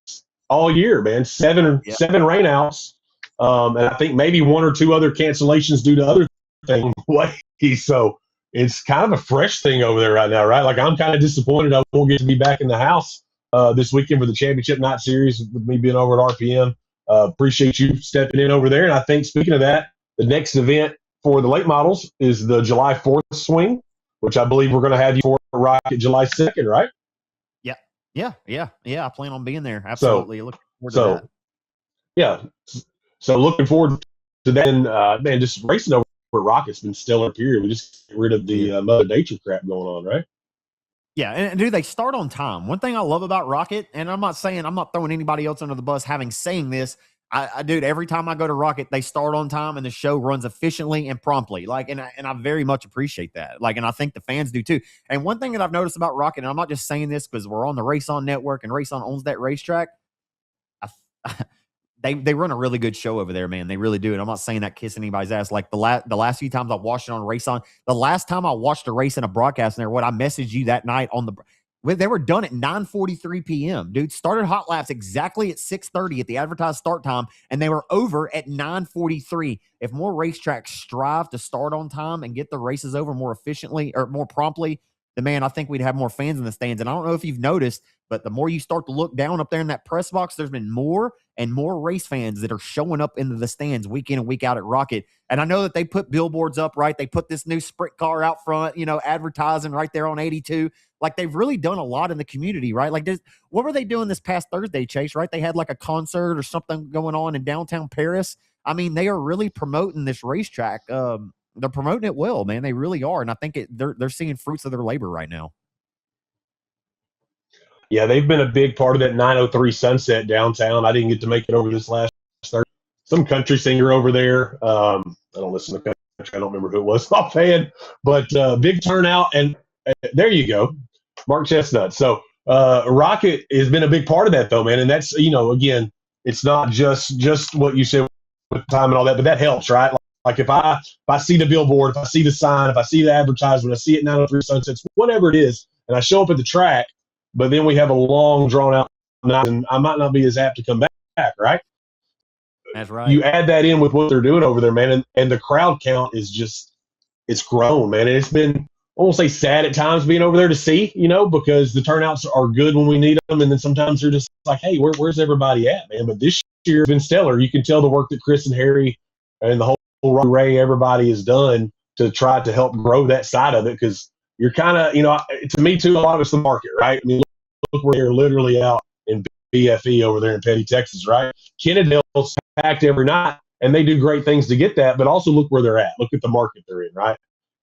all year, man. 7 rainouts, and I think maybe 1 or 2 other cancellations due to other things. So it's kind of a fresh thing over there right now, right? Like I'm kind of disappointed I won't get to be back in the house this weekend for the Championship Night Series with me being over at RPM. Appreciate you stepping in over there. And I think, speaking of that, the next event for the late models is the July 4th swing, which I believe we're going to have you for Rocket July 2nd, right? Yeah. I plan on being there. Absolutely. Looking forward to that. Yeah. So looking forward to that. And, man, just racing over Rocket's been stellar, period. We just get rid of the Mother Nature crap going on, right? Yeah, and dude, they start on time. One thing I love about Rocket, and I'm not throwing anybody else under the bus saying this, dude, every time I go to Rocket, they start on time and the show runs efficiently and promptly. Like, and I very much appreciate that. Like, and I think the fans do too. And one thing that I've noticed about Rocket, and I'm not just saying this because we're on the RaceON network and RaceON owns that racetrack. They run a really good show over there, man. They really do. And I'm not saying that kissing anybody's ass. Like the last few times I watched it on RaceON, the last time I watched a race in a broadcast in there, I messaged you that night they were done at 9:43 p.m. Dude, started hot laps exactly at 6:30 at the advertised start time, and they were over at 9:43. If more racetracks strive to start on time and get the races over more efficiently or more promptly, then, man, I think we'd have more fans in the stands. And I don't know if you've noticed, but the more you start to look down up there in that press box, there's been more and more race fans that are showing up into the stands week in and week out at Rocket. And I know that they put billboards up, right? They put this new sprint car out front, advertising right there on 82. Like, they've really done a lot in the community, right? Like, what were they doing this past Thursday, Chase, right? They had like a concert or something going on in downtown Paris. I mean, they are really promoting this racetrack. They're promoting it well, man. They really are. And I think they're seeing fruits of their labor right now. Yeah, they've been a big part of that 903 Sunset downtown. I didn't get to make it over this last Thursday. Some country singer over there. I don't listen to country. I don't remember who it was offhand, but big turnout. And there you go, Mark Chestnut. So Rocket has been a big part of that, though, man. And that's, again, it's not just what you said with time and all that, but that helps, right? Like if I see the billboard, if I see the sign, if I see the advertisement, I see it 903 Sunsets, whatever it is, and I show up at the track, but then we have a long, drawn-out night, and I might not be as apt to come back, right? That's right. You add that in with what they're doing over there, man, and the crowd count is just – it's grown, man. And it's been, I won't say sad at times being over there to see, because the turnouts are good when we need them, and then sometimes they're just like, hey, where's everybody at, man? But this year has been stellar. You can tell the work that Chris and Harry and the whole Ray, everybody has done to try to help grow that side of it, because you're kind of, to me too, a lot of it's the market, right? I mean, look where they're literally out in BFE over there in Petty, Texas, right? Kennedale's packed every night, and they do great things to get that, but also look where they're at. Look at the market they're in, right?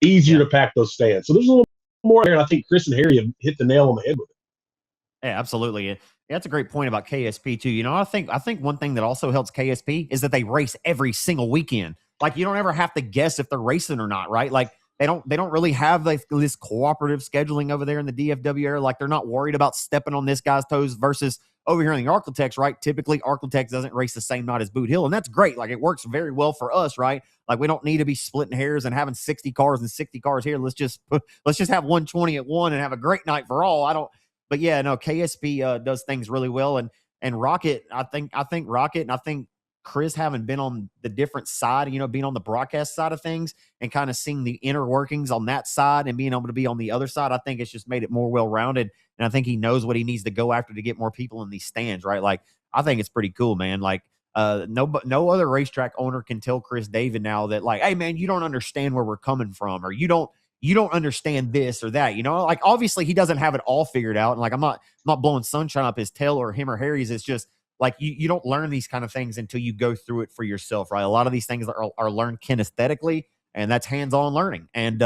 Easier to pack those stands. So there's a little more there, and I think Chris and Harry have hit the nail on the head with it. Yeah, absolutely. Yeah, that's a great point about KSP too. I think one thing that also helps KSP is that they race every single weekend. Like, you don't ever have to guess if they're racing or not, right? Like, they don't really have this cooperative scheduling over there in the DFW area. Like, they're not worried about stepping on this guy's toes versus over here in the Arklatex, right? Typically, Arklatex doesn't race the same night as Boot Hill, and that's great. Like, it works very well for us, right? Like, we don't need to be splitting hairs and having 60 cars and 60 cars here. Let's just have 120 at one and have a great night for all. But yeah, no, KSP does things really well, and Rocket, I think Rocket, and I think Chris, having been on the different side, being on the broadcast side of things and kind of seeing the inner workings on that side and being able to be on the other side, I think it's just made it more well-rounded. And I think he knows what he needs to go after to get more people in these stands, right? Like, I think it's pretty cool, man. Like, no other racetrack owner can tell Chris David now that, like, hey, man, you don't understand where we're coming from, or you don't you don't understand this or that, like obviously he doesn't have it all figured out. And like, I'm not blowing sunshine up his tail or him or Harry's. It's just like, you don't learn these kind of things until you go through it for yourself, right? A lot of these things are learned kinesthetically, and that's hands-on learning. And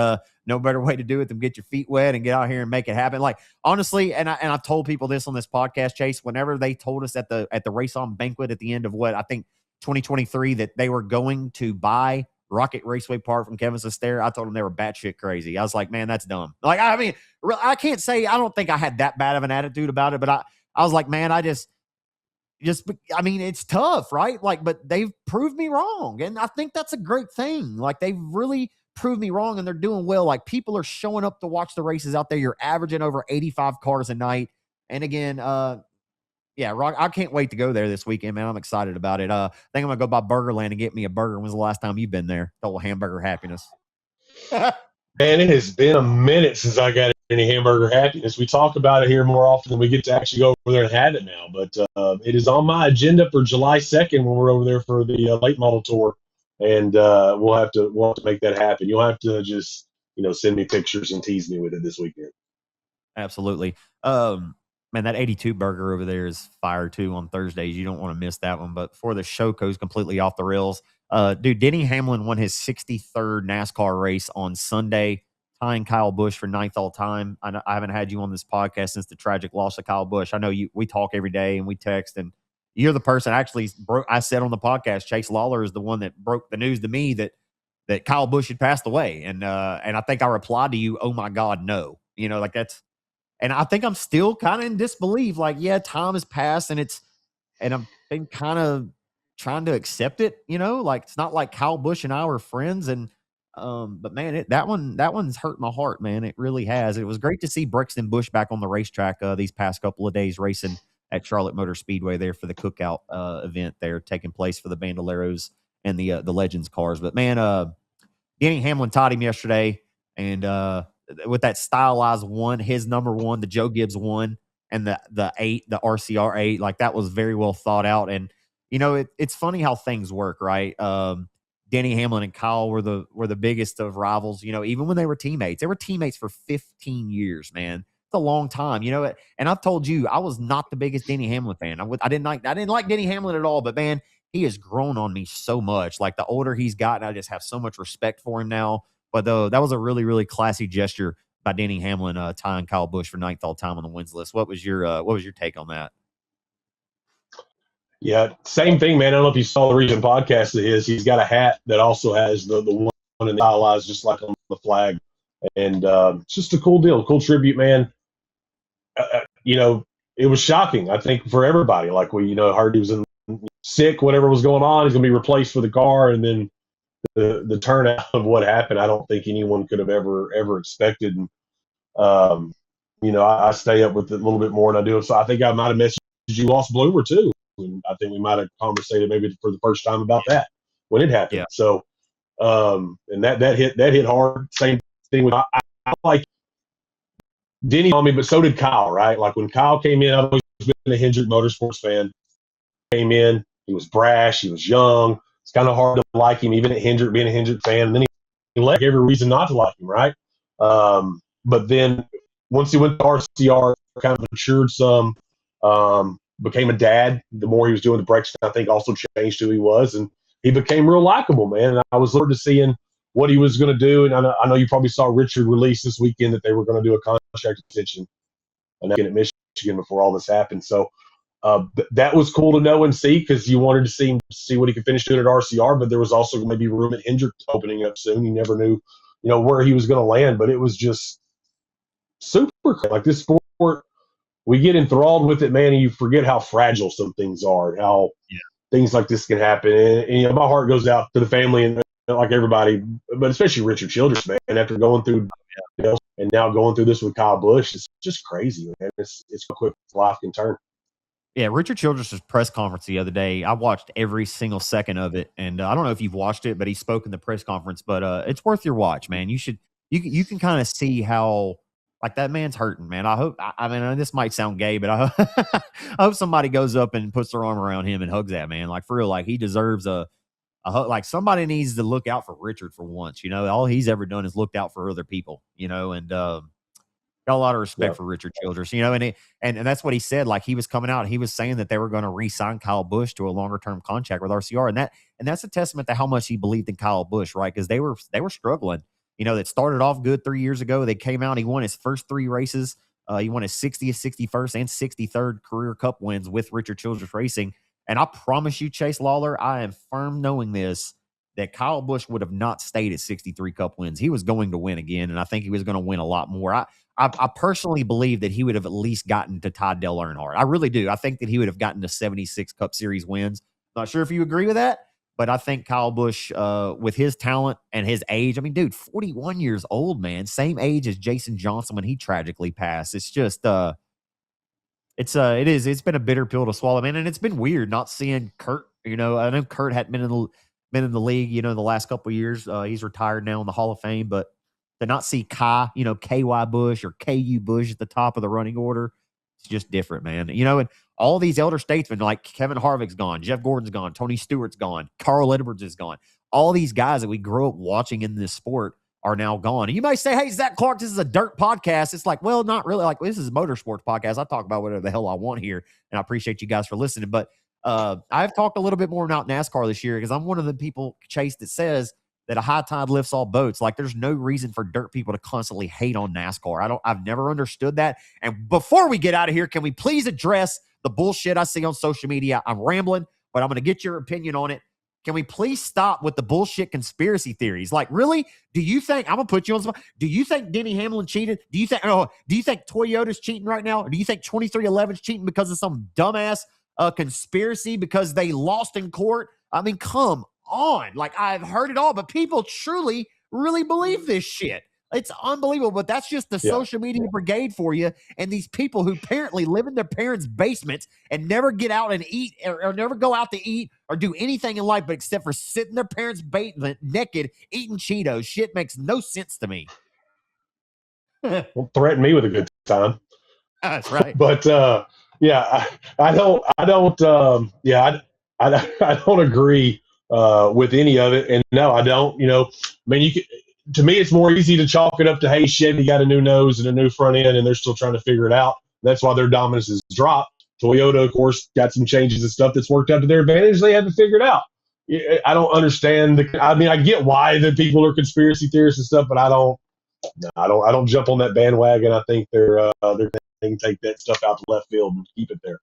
no better way to do it than get your feet wet and get out here and make it happen. Like honestly, and I've told people this on this podcast, Chase, whenever they told us at the RaceON banquet at the end of what I think 2023 that they were going to buy Rocket Raceway Park from Kevin Sestera, I told them they were batshit crazy. I was like, man, that's dumb. Like, I mean, I can't say, I don't think I had that bad of an attitude about it, but I was like, man, I mean, it's tough, right? Like, but they've proved me wrong. And I think that's a great thing. Like, they've really proved me wrong, and they're doing well. Like, people are showing up to watch the races out there. You're averaging over 85 cars a night. And again, yeah, Rock, I can't wait to go there this weekend, man. I'm excited about it. I think I'm going to go by Burgerland and get me a burger. When's the last time you've been there? The whole hamburger happiness. Man, it has been a minute since I got any hamburger happiness. We talk about it here more often than we get to actually go over there and have it now. But it is on my agenda for July 2nd when we're over there for the late model tour, and we'll have to make that happen. You'll have to just send me pictures and tease me with it this weekend. Absolutely. Man, that 82 burger over there is fire too on Thursdays. You don't want to miss that one. But before the show goes completely off the rails, dude, Denny Hamlin won his 63rd NASCAR race on Sunday, tying Kyle Busch for 9th all time. I haven't had you on this podcast since the tragic loss of Kyle Busch. I know we talk every day and we text, and you're the person actually I said on the podcast, Chase Lollar is the one that broke the news to me that Kyle Busch had passed away. And I think I replied to you, oh my God, no. Like that's, and I think I'm still kind of in disbelief. Like, yeah, time has passed, and I've been kind of trying to accept it. Like it's not like Kyle Busch and I were friends, and but man, that one's hurt my heart, man. It really has. It was great to see Brixton Busch back on the racetrack these past couple of days, racing at Charlotte Motor Speedway there for the cookout event there taking place for the Bandoleros and the Legends cars. But man, Denny Hamlin taught him yesterday, and with that stylized one, his number one, the Joe Gibbs one, and the 8, the RCR 8, like that was very well thought out. And it's funny how things work, right? Denny Hamlin and Kyle were the biggest of rivals. Even when they were teammates for 15 years, man. It's a long time, And I've told you, I was not the biggest Denny Hamlin fan. I didn't like Denny Hamlin at all. But man, he has grown on me so much. Like the older he's gotten, I just have so much respect for him now. But though that was a really, really classy gesture by Denny Hamlin tying Kyle Busch for 9th all time on the wins list. What was your take on that? Yeah, same thing, man. I don't know if you saw the recent podcast of his. He's got a hat that also has the one in the stylized just like on the flag, and it's just a cool deal, a cool tribute, man. It was shocking, I think, for everybody. Like we heard he was sick, whatever was going on. He's gonna be replaced for the car, and then the turnout of what happened, I don't think anyone could have ever expected. And I stay up with it a little bit more than I do. So I think I might have messaged you, Lost Bloomer, too. And I think we might have conversated maybe for the first time about that when it happened. Yeah. So, and that hit hard. Same thing with I like Denny on me, but so did Kyle, right? Like when Kyle came in, I've always been a Hendrick Motorsports fan. Came in, he was brash, he was young. It's kind of hard to like him, even at Hendrick, being a Hendrick fan. And then he left every reason not to like him, right? But then once he went to RCR, kind of matured some, became a dad. The more he was doing the Brexit, I think also changed who he was. And he became real likable, man. And I was looking to seeing what he was going to do. And I know you probably saw Richard release this weekend that they were going to do a contract extension at Michigan before all this happened. So that was cool to know and see because you wanted to see what he could finish doing at RCR, but there was also maybe room at Hendrick opening up soon. You never knew, where he was going to land, but it was just super cool. Like this sport, we get enthralled with it, man, and you forget how fragile some things are, how things like this can happen. And my heart goes out to the family and like everybody, but especially Richard Childress, man, after going through, and now going through this with Kyle Busch, it's just crazy, man. It's how quick life can turn. Yeah, Richard Childress' press conference the other day, I watched every single second of it, and I don't know if you've watched it, but he spoke in the press conference, but it's worth your watch, man. You can kind of see how, like, that man's hurting, man. I mean, this might sound gay, but I hope somebody goes up and puts their arm around him and hugs that man. Like, for real, like, he deserves a like somebody needs to look out for Richard for once. All he's ever done is looked out for other people. And got a lot of respect for Richard Childress. And that's what he said. Like he was coming out, he was saying that they were going to re-sign Kyle Busch to a longer term contract with RCR, and that's a testament to how much he believed in Kyle Busch, right? Because they were struggling. That started off good 3 years ago. They came out, he won his first 3 races. He won his 60th, 61st, and 63rd career Cup wins with Richard Childress Racing. And I promise you, Chase Lawler, I am firm knowing this, that Kyle Busch would have not stayed at 63 Cup wins. He was going to win again, and I think he was going to win a lot more. I personally believe that he would have at least gotten to Todd Dale Earnhardt. I really do. I think that he would have gotten to 76 Cup Series wins. Not sure if you agree with that, but I think Kyle Busch, with his talent and his age, I mean, dude, 41 years old, man, same age as Jason Johnson when he tragically passed. It's just, it's been a bitter pill to swallow, man, and it's been weird not seeing Kurt. I know Kurt hadn't been in the league, the last couple of years. He's retired now in the Hall of Fame, but to not see KY Busch or KU Busch at the top of the running order, it's just different, man. And all these elder statesmen like Kevin Harvick's gone, Jeff Gordon's gone, Tony Stewart's gone, Carl Edwards is gone. All these guys that we grew up watching in this sport are now gone. And you might say, hey, Zach Clark, this is a dirt podcast. It's like, well, not really. Like, this is a motorsports podcast. I talk about whatever the hell I want here, and I appreciate you guys for listening. But I've talked a little bit more about NASCAR this year because I'm one of the people, Chase, that says that a high tide lifts all boats. Like there's no reason for dirt people to constantly hate on NASCAR. I've never understood that. And before we get out of here, can we please address the bullshit I see on social media? I'm rambling, but I'm going to get your opinion on it. Can we please stop with the bullshit conspiracy theories? Like, really? Do you think, I'm going to put you on the spot. Do you think Denny Hamlin cheated? Do you think Toyota's cheating right now? Or do you think 2311's cheating because of some dumbass conspiracy because they lost in court? I mean, come on. Like, I've heard it all, but people truly really believe this shit. It's unbelievable, but that's just the social media brigade for you. And these people who apparently live in their parents' basements and never get out and eat or never go out to eat or do anything in life but except for sit in their parents' basement naked eating Cheetos. Shit makes no sense to me. Well, threaten me with a good time. That's right. But I don't agree with any of it. And no, I don't. I mean, to me, it's more easy to chalk it up to, hey, Chevy got a new nose and a new front end, and they're still trying to figure it out. That's why their dominance has dropped. Toyota, of course, got some changes and stuff that's worked out to their advantage. They haven't figured out. I don't understand. I get why the people are conspiracy theorists and stuff, but I don't jump on that bandwagon. I think they can take that stuff out to left field and keep it there.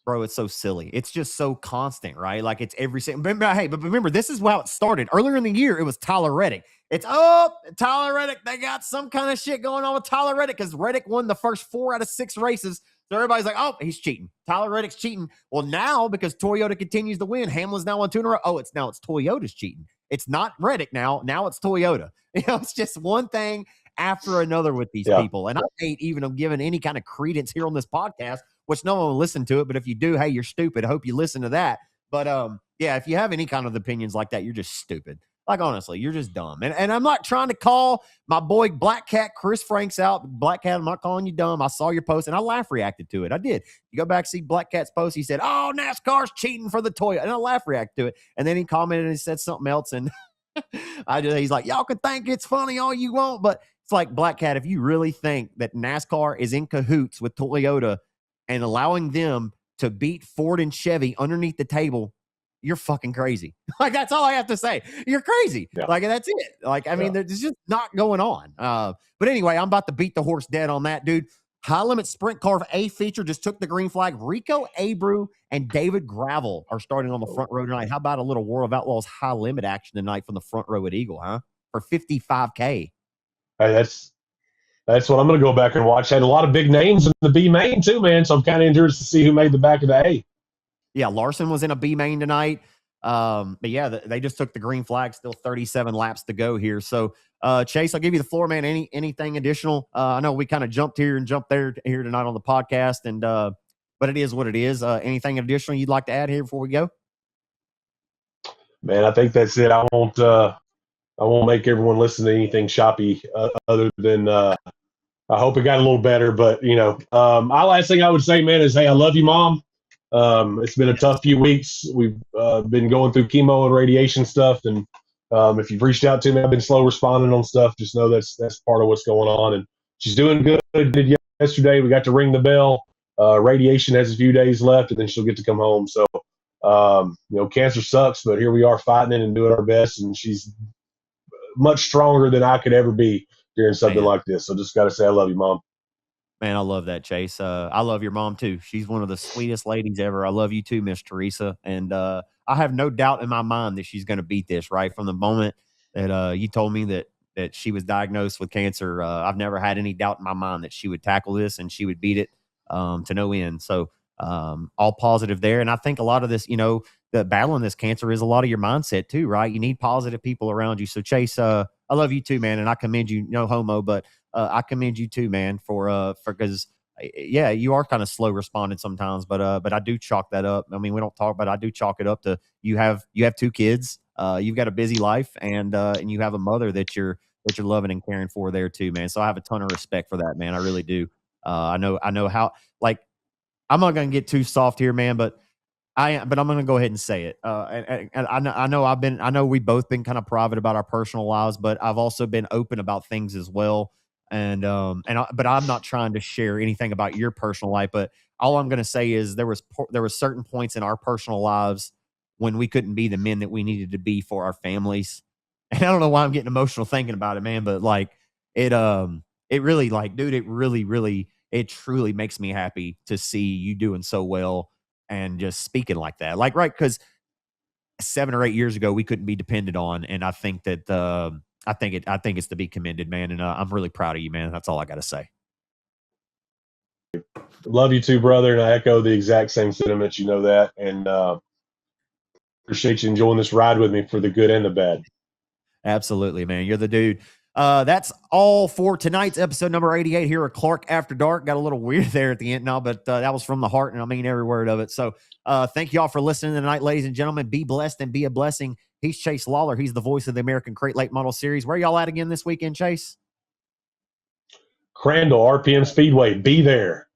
Bro, it's so silly. It's just so constant, right? Like it's every single. Remember, this is how it started. Earlier in the year, it was Tyler Reddick. It's Tyler Reddick. They got some kind of shit going on with Tyler Reddick because Reddick won the first 4 out of 6 races. So everybody's like, oh, he's cheating. Tyler Reddick's cheating. Well, now because Toyota continues to win, Hamlin's now on 2 in a row. Oh, it's Toyota's cheating. It's not Reddick now. Now it's Toyota. It's just one thing after another with these people. And I hate even giving any kind of credence here on this podcast, which no one will listen to it. But if you do, hey, you're stupid. I hope you listen to that. But if you have any kind of opinions like that, you're just stupid. Like, honestly, you're just dumb. And I'm not trying to call my boy Black Cat Chris Franks out. Black Cat, I'm not calling you dumb. I saw your post and I laugh reacted to it. I did. You go back, see Black Cat's post. He said, oh, NASCAR's cheating for the Toyota. And I laugh react to it. And then he commented and he said something else. And he's like, y'all can think it's funny all you want. But it's like, Black Cat, if you really think that NASCAR is in cahoots with Toyota and allowing them to beat Ford and Chevy underneath the table, you're fucking crazy. Like, that's all I have to say. You're crazy. Yeah. Like, that's it. Like, I mean, there's just not going on. But anyway, I'm about to beat the horse dead on that, dude. High Limit Sprint Car A feature just took the green flag. Rico Abreu and David Gravel are starting on the front row tonight. How about a little World of Outlaws High Limit action tonight from the front row at Eagle, huh? For $55K. Hey, that's what I'm going to go back and watch. Had a lot of big names in the B main too, man. So I'm kind of interested to see who made the back of the A. Yeah, Larson was in a B main tonight. But yeah, they just took the green flag. Still 37 laps to go here. So, Chase, I'll give you the floor, man. Anything additional? I know we kind of jumped here and jumped there here tonight on the podcast, and but it is what it is. Anything additional you'd like to add here before we go? Man, I think that's it. I won't make everyone listen to anything shoppy other than I hope it got a little better. But last thing I would say, man, is, hey, I love you, Mom. It's been a tough few weeks. We've been going through chemo and radiation stuff, and if you've reached out to me, I've been slow responding on stuff. Just know that's part of what's going on. And she's doing good. Did yesterday. We got to ring the bell. Radiation has a few days left, and then she'll get to come home. So, cancer sucks, but here we are fighting it and doing our best. And she's much stronger than I could ever be during something like this. So just got to say I love you, Mom. Man, I love that, Chase. I love your mom, too. She's one of the sweetest ladies ever. I love you, too, Miss Teresa. And I have no doubt in my mind that she's going to beat this, right? From the moment that you told me that she was diagnosed with cancer, I've never had any doubt in my mind that she would tackle this and she would beat it to no end. So all positive there. And I think a lot of this, the battling this cancer is a lot of your mindset, too, right? You need positive people around you. So, Chase, I love you, too, man. And I commend you, no homo, but I commend you too, man, for because yeah, you are kind of slow responding sometimes, but I do chalk that up. I mean, we don't talk, but I do chalk it up to you have 2 kids, you've got a busy life, and you have a mother that you're loving and caring for there too, man. So I have a ton of respect for that, man. I really do. I know how, like, I'm not gonna get too soft here, man, but I'm going to go ahead and say it. And I know we've both been kind of private about our personal lives, but I've also been open about things as well. But I'm not trying to share anything about your personal life. But all I'm going to say is there was certain points in our personal lives when we couldn't be the men that we needed to be for our families. And I don't know why I'm getting emotional thinking about it, man. But like it really, like, dude, it truly makes me happy to see you doing so well and just speaking like that. Like, right, because 7 or 8 years ago we couldn't be depended on, and I think that I think it's to be commended, man. And I'm really proud of you, man. That's all I got to say. Love you too, brother. And I echo the exact same sentiments. You know that. And appreciate you enjoying this ride with me for the good and the bad. Absolutely, man. You're the dude. That's all for tonight's episode number 88 here at Clark After Dark. Got a little weird there at the end now, but that was from the heart, and I mean every word of it. So thank you all for listening tonight, ladies and gentlemen. Be blessed and be a blessing. He's Chase Lollar. He's the voice of the American Crate Late Model Series. Where y'all at again this weekend, Chase? Crandall, RPM Speedway. Be there.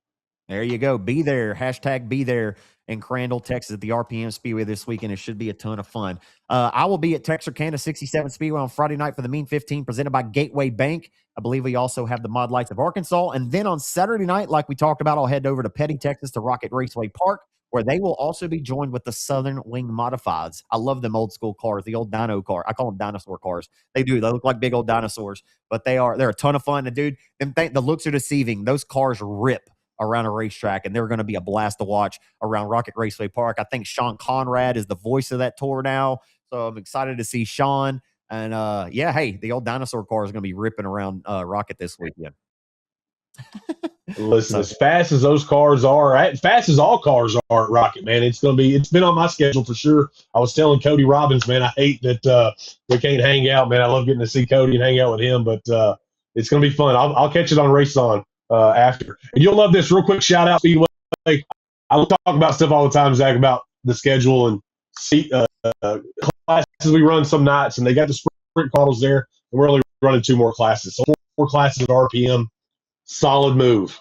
There you go. Be there. Hashtag be there in Crandall, Texas at the RPM Speedway this weekend. It should be a ton of fun. I will be at Texarkana 67 Speedway on Friday night for the Mean 15 presented by Gateway Bank. I believe we also have the Mud Lights of Arkansas. And then on Saturday night, like we talked about, I'll head over to Petty, Texas to Rocket Raceway Park, where they will also be joined with the Southern Wing Modifieds. I love them old school cars, the old dyno car. I call them dinosaur cars. They do. They look like big old dinosaurs, but they're a ton of fun. And dude, the looks are deceiving. Those cars rip around a racetrack, and they're going to be a blast to watch around Rocket Raceway Park. I think Sean Conrad is the voice of that tour now, so I'm excited to see Sean. And yeah, hey, the old dinosaur car is going to be ripping around Rocket this weekend. Listen, as fast as those cars are, as fast as all cars are at Rocket, man, it's been on my schedule for sure. I was telling Cody Robbins, man, I hate that we can't hang out, man. I love getting to see Cody and hang out with him, but it's going to be fun. I'll catch it on RaceON after. And you'll love this. Real quick shout out, Speedway. I will talk about stuff all the time, Zach, about the schedule and classes we run some nights, and they got the sprint models there, and we're only running 2 more classes. So 4 classes at RPM. Solid move.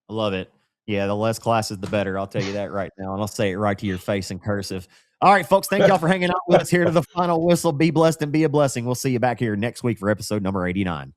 I love it. Yeah, the less classes, the better. I'll tell you that right now, and I'll say it right to your face in cursive. All right, folks, thank y'all for hanging out with us here to the final whistle. Be blessed and be a blessing. We'll see you back here next week for episode number 89.